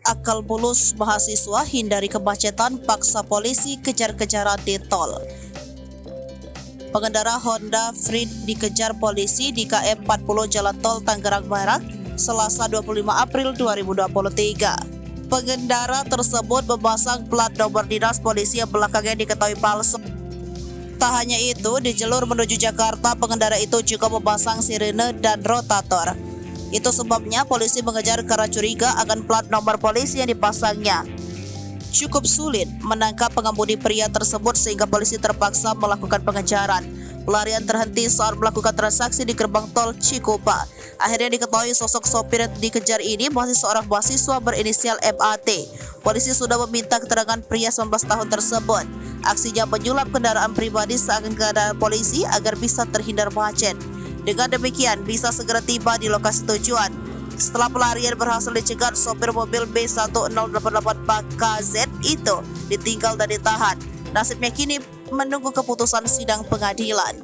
akal bulus mahasiswa hindari kemacetan paksa polisi kejar-kejaran di tol. Pengendara Honda Freed dikejar polisi di KM 40 Jalan Tol Tangerang Barat, Selasa 25 April 2023. Pengendara tersebut memasang plat nomor dinas polisi yang belakangnya diketahui palsu. Tak hanya itu, di jalur menuju Jakarta, pengendara itu juga memasang sirene dan rotator. Itu sebabnya polisi mengejar karena curiga akan plat nomor polisi yang dipasangnya. Cukup sulit menangkap pengemudi pria tersebut sehingga polisi terpaksa melakukan pengejaran. Pelarian terhenti saat melakukan transaksi di gerbang tol Cikupa. Akhirnya diketahui sosok sopir yang dikejar ini masih seorang mahasiswa berinisial MAT. Polisi sudah meminta keterangan pria 19 tahun tersebut. Aksinya menyulap kendaraan pribadi saat kendaraan polisi agar bisa terhindar macet. Dengan demikian bisa segera tiba di lokasi tujuan. Setelah pelarian berhasil dicegat, sopir mobil B1088KZ itu ditinggal dan ditahan. Nasibnya kini menunggu keputusan sidang pengadilan.